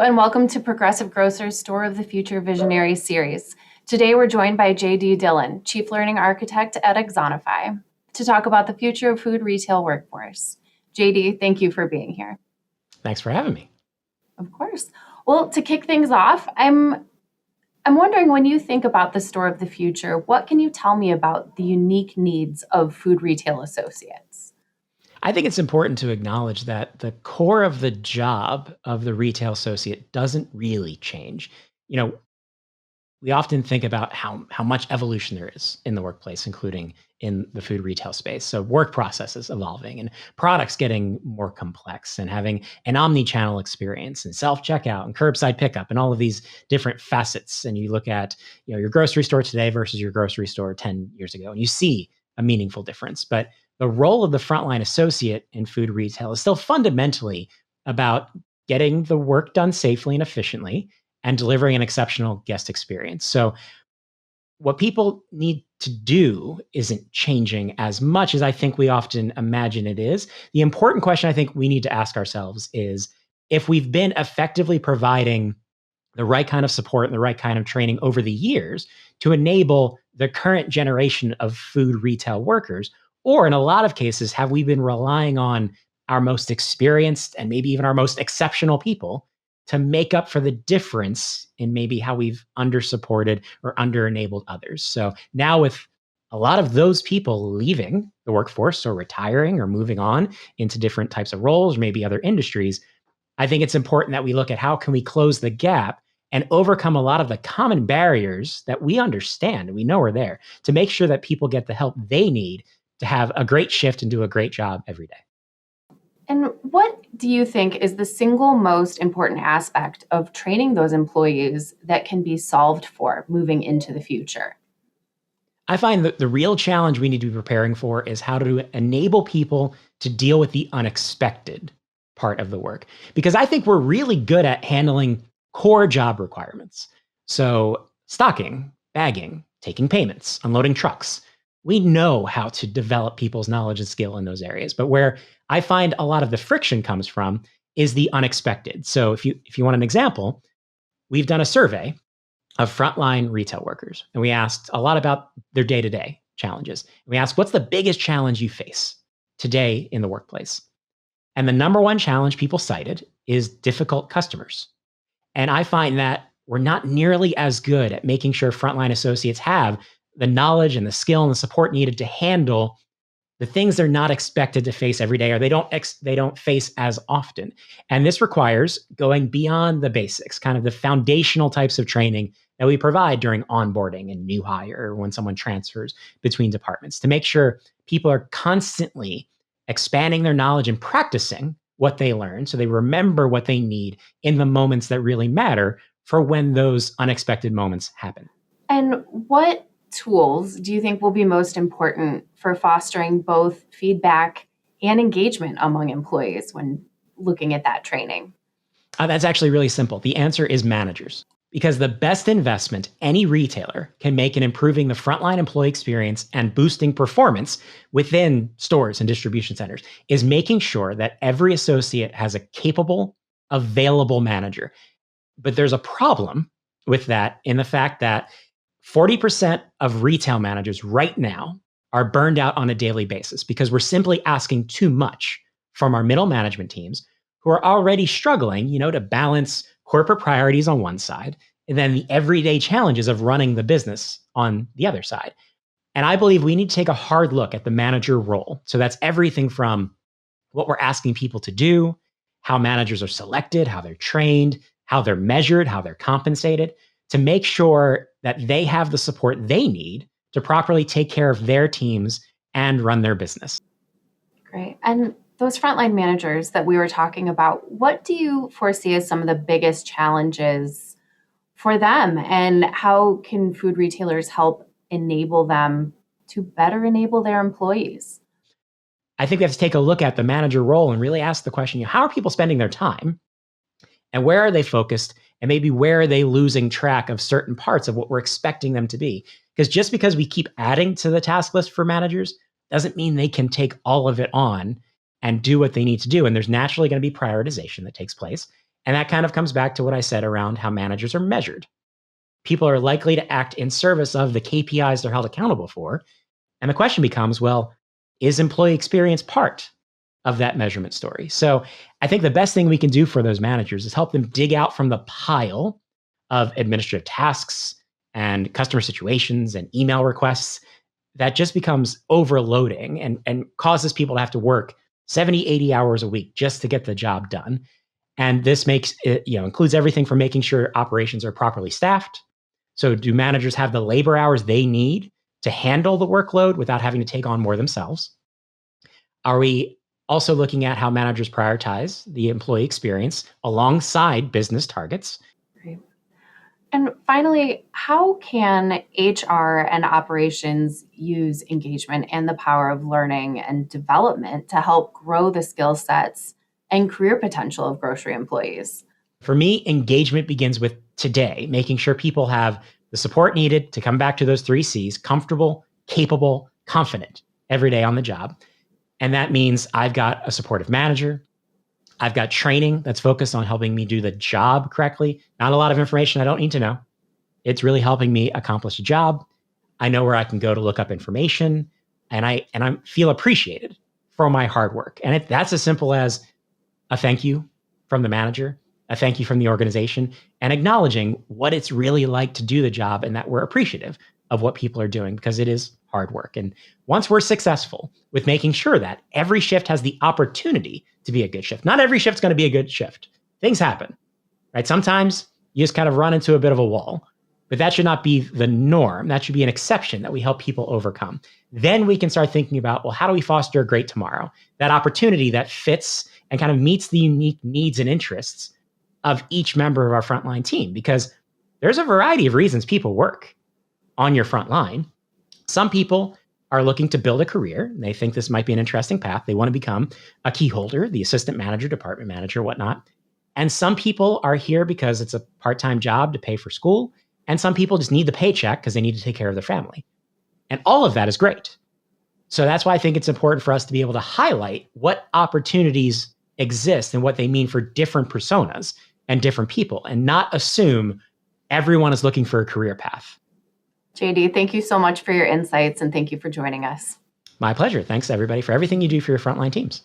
and welcome to Progressive Grocer's Store of the Future Visionary Series. Today, we're joined by J.D. Dillon, Chief Learning Architect at Axonify, to talk about the future of food retail workforce. J.D., thank you for being here. Thanks for having me. Of course. Well, to kick things off, I'm wondering, when you think about the store of the future, what can you tell me about the unique needs of food retail associates? I think it's important to acknowledge that the core of the job of the retail associate doesn't really change. We often think about how much evolution there is in the workplace, including in the food retail space. So work processes evolving and products getting more complex and having an omni-channel experience and self-checkout and curbside pickup and all of these different facets. And you look at your grocery store today versus your grocery store 10 years ago, and you see a meaningful difference. But the role of the frontline associate in food retail is still fundamentally about getting the work done safely and efficiently and delivering an exceptional guest experience. So what people need to do isn't changing as much as I think we often imagine it is. The important question I think we need to ask ourselves is, if we've been effectively providing the right kind of support and the right kind of training over the years to enable the current generation of food retail workers, or in a lot of cases, have we been relying on our most experienced and maybe even our most exceptional people to make up for the difference in maybe how we've under-supported or under-enabled others? So now, with a lot of those people leaving the workforce or retiring or moving on into different types of roles, or maybe other industries, I think it's important that we look at how can we close the gap and overcome a lot of the common barriers that we understand and we know are there, to make sure that people get the help they need to have a great shift and do a great job every day. And what do you think is the single most important aspect of training those employees that can be solved for moving into the future? I find that the real challenge we need to be preparing for is how to enable people to deal with the unexpected part of the work. Because I think we're really good at handling core job requirements. So stocking, bagging, taking payments, unloading trucks. We know how to develop people's knowledge and skill in those areas. But where I find a lot of the friction comes from is the unexpected. So if you want an example, we've done a survey of frontline retail workers, and we asked a lot about their day-to-day challenges. We asked, what's the biggest challenge you face today in the workplace? And the number one challenge people cited is difficult customers. And I find that we're not nearly as good at making sure frontline associates have the knowledge and the skill and the support needed to handle the things they're not expected to face every day, or they don't face as often. And this requires going beyond the basics, kind of the foundational types of training that we provide during onboarding and new hire, or when someone transfers between departments, to make sure people are constantly expanding their knowledge and practicing what they learn so they remember what they need in the moments that really matter for when those unexpected moments happen. And what tools do you think will be most important for fostering both feedback and engagement among employees when looking at that training? That's actually really simple. The answer is managers. Because the best investment any retailer can make in improving the frontline employee experience and boosting performance within stores and distribution centers is making sure that every associate has a capable, available manager. But there's a problem with that in the fact that 40% of retail managers right now are burned out on a daily basis because we're simply asking too much from our middle management teams, who are already struggling, to balance corporate priorities on one side and then the everyday challenges of running the business on the other side. And I believe we need to take a hard look at the manager role. So that's everything from what we're asking people to do, how managers are selected, how they're trained, how they're measured, how they're compensated, to make sure that they have the support they need to properly take care of their teams and run their business. Great. And those frontline managers that we were talking about, what do you foresee as some of the biggest challenges for them? And how can food retailers help enable them to better enable their employees? I think we have to take a look at the manager role and really ask the question, how are people spending their time? And where are they focused? And maybe where are they losing track of certain parts of what we're expecting them to be? Because just because we keep adding to the task list for managers doesn't mean they can take all of it on and do what they need to do. And there's naturally going to be prioritization that takes place. And that kind of comes back to what I said around how managers are measured. People are likely to act in service of the KPIs they're held accountable for. And the question becomes, well, is employee experience part of that measurement story? So I think the best thing we can do for those managers is help them dig out from the pile of administrative tasks and customer situations and email requests that just becomes overloading and causes people to have to work 70, 80 hours a week just to get the job done. And this makes it, includes everything from making sure operations are properly staffed. So do managers have the labor hours they need to handle the workload without having to take on more themselves? Are we also looking at how managers prioritize the employee experience alongside business targets? Right. And finally, how can HR and operations use engagement and the power of learning and development to help grow the skill sets and career potential of grocery employees? For me, engagement begins with today, making sure people have the support needed to come back to those 3 C's: comfortable, capable, confident every day on the job. And that means I've got a supportive manager. I've got training that's focused on helping me do the job correctly. Not a lot of information I don't need to know. It's really helping me accomplish a job. I know where I can go to look up information, and I feel appreciated for my hard work. And that's as simple as a thank you from the manager, a thank you from the organization, and acknowledging what it's really like to do the job and that we're appreciative of what people are doing because it is hard work. And once we're successful with making sure that every shift has the opportunity to be a good shift, not every shift's going to be a good shift. Things happen, right? Sometimes you just kind of run into a bit of a wall, but that should not be the norm. That should be an exception that we help people overcome. Then we can start thinking about, well, how do we foster a great tomorrow? That opportunity that fits and kind of meets the unique needs and interests of each member of our frontline team, because there's a variety of reasons people work on your front line. Some people are looking to build a career. And they think this might be an interesting path. They want to become a key holder, the assistant manager, department manager, whatnot. And some people are here because it's a part-time job to pay for school. And some people just need the paycheck because they need to take care of their family. And all of that is great. So that's why I think it's important for us to be able to highlight what opportunities exist and what they mean for different personas and different people, and not assume everyone is looking for a career path. JD, thank you so much for your insights and thank you for joining us. My pleasure. Thanks, everybody, for everything you do for your frontline teams.